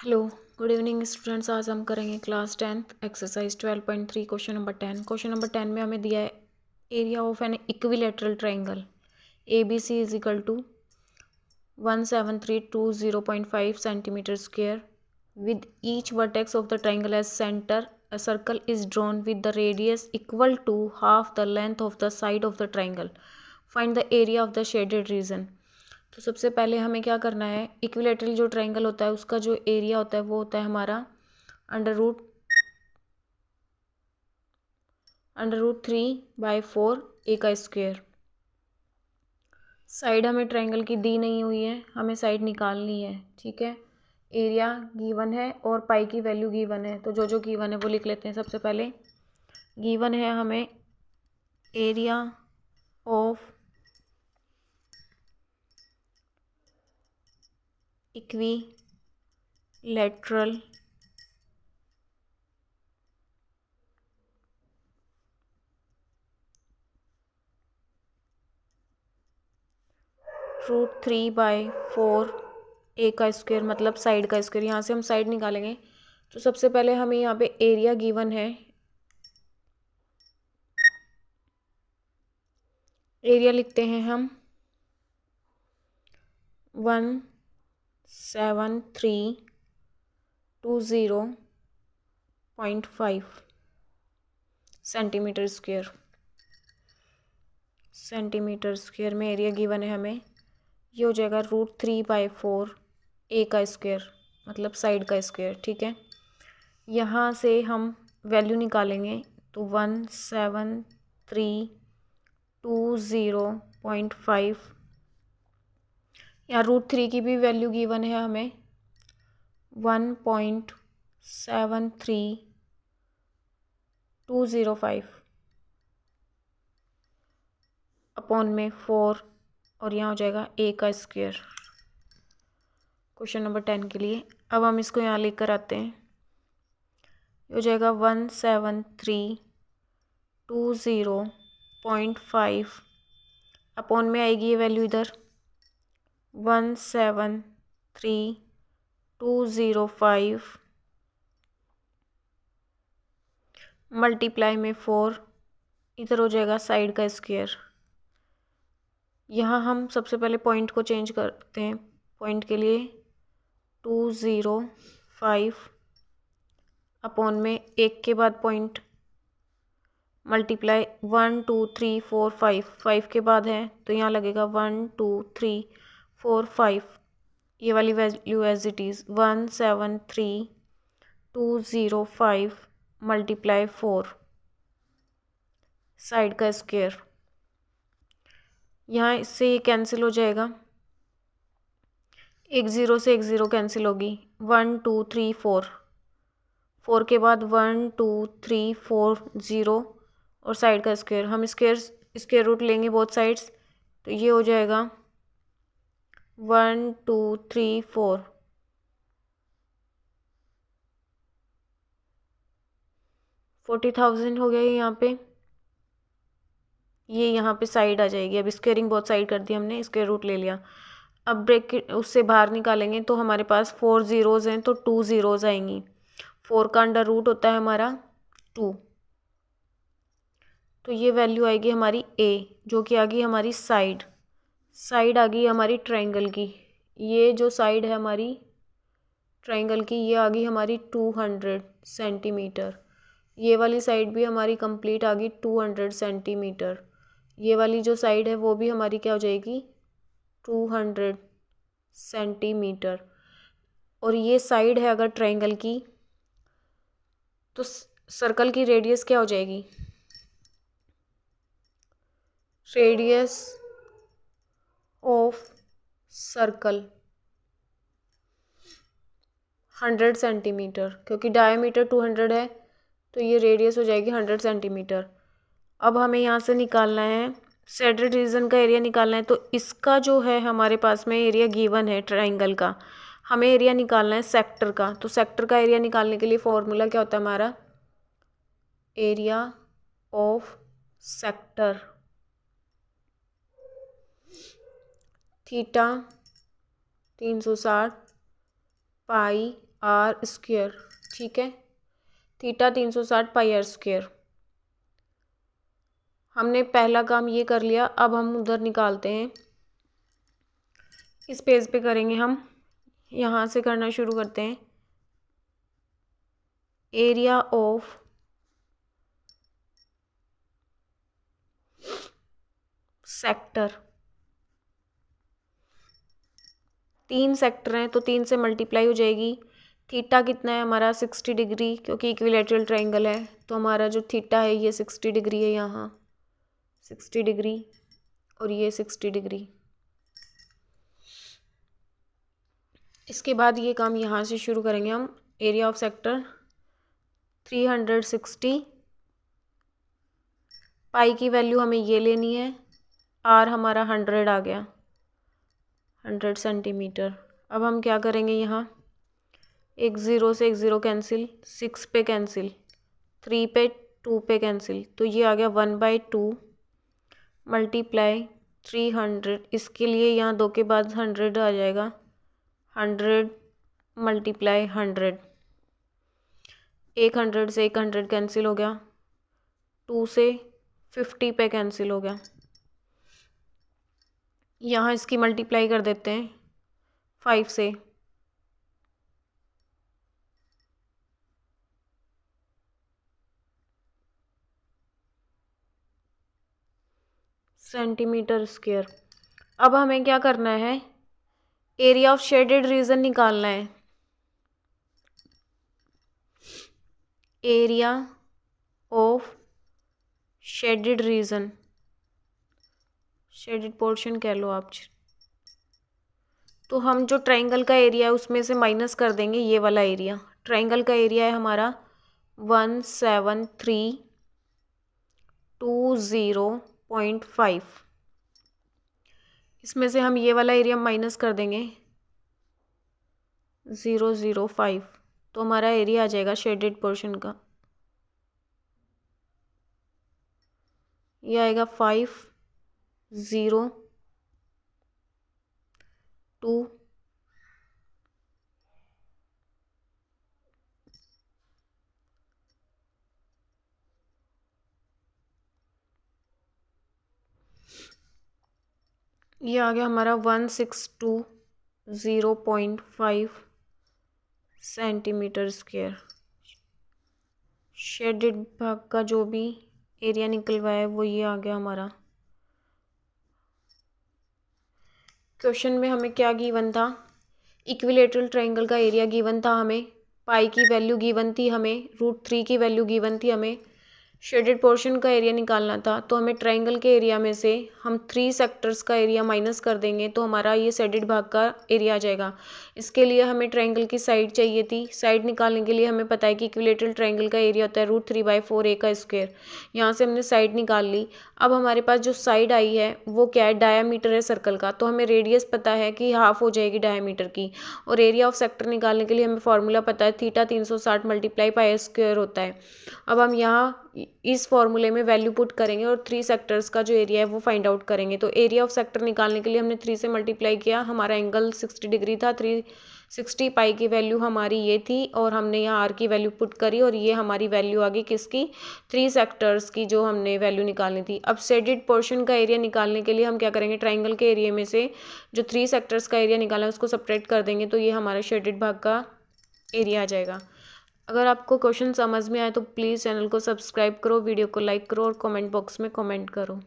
Hello, good evening students. आज हम करेंगे class 10th exercise 12.3 question number 10। Question number 10 में हमें दिया है area of an equilateral triangle A B C is equal to 17320.5 centimetre square with each vertex of the triangle as centre. A circle is drawn with the radius equal to half the length of the side of the triangle. Find the area of the shaded region. तो सबसे पहले हमें क्या करना है, equilateral जो triangle होता है उसका जो एरिया होता है वो होता है हमारा अंडर रूट 3/4 ए का स्क्वेयर। साइड हमें ट्राइंगल की दी नहीं हुई है, हमें साइड निकालनी है। ठीक है, एरिया गिवन है और पाई की वैल्यू गिवन है, तो जो जो गिवन है वो लिख लेते हैं। सबसे पहले गिवन है हमें एरिया ऑफ इक्विलेटरल √3/4 ए का स्क्वायर मतलब साइड का स्क्वायर। यहाँ से हम साइड निकालेंगे, तो सबसे पहले हमें यहाँ पे एरिया गिवन है। एरिया लिखते हैं हम 17320.5 सेंटीमीटर स्क्वायर में एरिया गिवन है हमें। ये हो जाएगा √3/4 ए का स्क्वायर मतलब साइड का स्क्वायर। ठीक है, यहाँ से हम वैल्यू निकालेंगे, तो 17320.5। यहाँ √3 की भी वैल्यू गिवन है हमें 1.73205 अपॉन में 4 और यहाँ हो जाएगा ए का स्क्वायर क्वेश्चन नंबर 10 के लिए। अब हम इसको यहाँ लेकर आते हैं, हो जाएगा 17320.5 अपॉन में आएगी ये वैल्यू इधर 1732005 मल्टीप्लाई में 4, इधर हो जाएगा साइड का स्क्वायर। यहाँ हम सबसे पहले पॉइंट को चेंज करते हैं। पॉइंट के लिए 205 अपॉन में एक के बाद पॉइंट मल्टीप्लाई 1 2 3 4 5 के बाद है, तो यहाँ लगेगा 1 2 3 4 5। ये वाली value as it is 1732005 multiply 4 side का स्क्वायर। यहाँ इससे ये कैंसिल हो जाएगा, एक ज़ीरो से एक ज़ीरो कैंसिल होगी। 1 2 3 4 के बाद 1 2 3 4 0 और साइड का स्क्वायर। हम स्क्वायर रूट लेंगे बोथ साइड्स, तो ये हो जाएगा 1 2 3 4 40,000 हो गया ये यहाँ पे। ये यहाँ पे साइड आ जाएगी। अब स्क्वेयरिंग बहुत साइड कर दी हमने, स्क्वायर रूट ले लिया। अब ब्रैकेट उससे बाहर निकालेंगे तो हमारे पास 4 ज़ीरोज़ हैं, तो 2 ज़ीरोज़ आएंगी। 4 का अंडर रूट होता है हमारा 2, तो ये वैल्यू आएगी हमारी ए, जो कि आ गई हमारी साइड आ गई हमारी ट्राइंगल की। ये जो साइड है हमारी ट्राइंगल की, ये आ गई हमारी 200 सेंटीमीटर। ये वाली साइड भी हमारी कंप्लीट आ गई 200 सेंटीमीटर। ये वाली जो साइड है वो भी हमारी क्या हो जाएगी 200 सेंटीमीटर। और ये साइड है अगर ट्राइंगल की, तो सर्कल की रेडियस क्या हो जाएगी, रेडियस ऑफ सर्कल 100 सेंटीमीटर, क्योंकि डायमीटर 200 है, तो ये रेडियस हो जाएगी 100 सेंटीमीटर। अब हमें यहाँ से निकालना है शेडेड रीजन का एरिया निकालना है। तो इसका जो है हमारे पास में एरिया गिवन है ट्राइंगल का, हमें एरिया निकालना है सेक्टर का। तो सेक्टर का एरिया निकालने के लिए फॉर्मूला क्या होता है हमारा, area of sector theta 360 pi r square, ठीक है। Theta 360 pi r square. हमने पहला काम ये कर लिया, अब हम उधर निकालते हैं। इस पेज पे करेंगे हम, यहाँ से करना शुरू करते हैं। एरिया ऑफ सेक्टर, 3 सेक्टर हैं तो 3 से मल्टीप्लाई हो जाएगी। थीटा कितना है हमारा 60 डिग्री, क्योंकि इक्विलैटरल ट्रायंगल है तो हमारा जो थीटा है ये 60 डिग्री है, यहाँ 60 डिग्री और ये 60 डिग्री। इसके बाद ये काम यहाँ से शुरू करेंगे हम। एरिया ऑफ सेक्टर 360, पाई की वैल्यू हमें ये लेनी है, आर हमारा 100 आ गया, 100 सेंटीमीटर। अब हम क्या करेंगे, यहाँ एक ज़ीरो से एक ज़ीरो कैंसिल, 6 पे कैंसिल, 3 पे 2 पे कैंसिल, तो ये आ गया 1/2 मल्टीप्लाई 300। इसके लिए यहाँ 2 के बाद 100 आ जाएगा, 100 मल्टीप्लाई 100। एक 100 से एक 100 कैंसिल हो गया, 2 से 50 पे कैंसिल हो गया। यहाँ इसकी मल्टीप्लाई कर देते हैं 5 से, सेंटीमीटर स्क्वायर। अब हमें क्या करना है, एरिया ऑफ शेडेड रीजन निकालना है। Area of shaded region, shaded portion कह लो आप। तो हम जो ट्रायंगल का एरिया है उसमें से माइनस कर देंगे ये वाला एरिया। ट्रायंगल का एरिया है हमारा 17320.5। इसमें से हम ये वाला एरिया माइनस कर देंगे 005, तो हमारा एरिया आ जाएगा शेडेड पोर्शन का, ये आएगा 502। ये आ गया हमारा 1620.5 सेंटीमीटर स्क्वायर। शेडेड भाग का जो भी एरिया निकलवा है वो ये आ गया हमारा। क्वेश्चन में हमें क्या गिवन था, इक्विलैटरल ट्रायंगल का एरिया गिवन था हमें, पाई की वैल्यू गिवन थी हमें, √3 की वैल्यू गिवन थी हमें, शेडेड पोर्शन का एरिया निकालना था। तो हमें ट्रायंगल के एरिया में से हम 3 सेक्टर्स का एरिया माइनस कर देंगे तो हमारा ये शेडेड भाग का एरिया आ जाएगा। इसके लिए हमें ट्रायंगल की साइड चाहिए थी। साइड निकालने के लिए हमें पता है कि इक्विलैटरल ट्रायंगल का एरिया होता है √3/4 a का स्क्वायर। यहाँ से हमने साइड निकाल ली। अब हमारे पास जो साइड आई है वो क्या है, डायामीटर है सर्कल का, तो हमें रेडियस पता है कि हाफ हो जाएगी डायामीटर की। और एरिया ऑफ सेक्टर निकालने के लिए हमें फॉर्मूला पता है, थीटा 360 मल्टीप्लाई पाई स्क्वायर होता है। अब हम यहाँ इस फॉर्मूले में वैल्यू पुट करेंगे और 3 सेक्टर्स का जो एरिया है वो फाइंड आउट करेंगे। तो एरिया ऑफ सेक्टर निकालने के लिए हमने 3 से मल्टीप्लाई किया, हमारा एंगल 60 डिग्री था, 360 पाई की वैल्यू हमारी ये थी और हमने यहाँ आर की वैल्यू पुट करी और ये हमारी वैल्यू आ गई किसकी, 3 सेक्टर्स की जो हमने वैल्यू निकालनी थी। अब शेडेड पोर्शन का एरिया निकालने के लिए हम क्या करेंगे, ट्राइंगल के एरिया में से जो 3 सेक्टर्स का एरिया निकाला है उसको सब्ट्रैक्ट कर देंगे तो ये हमारा शेडेड भाग का एरिया आ जाएगा। अगर आपको क्वेश्चन समझ में आए तो प्लीज़ चैनल को सब्सक्राइब करो, वीडियो को लाइक करो और कमेंट बॉक्स में कमेंट करो।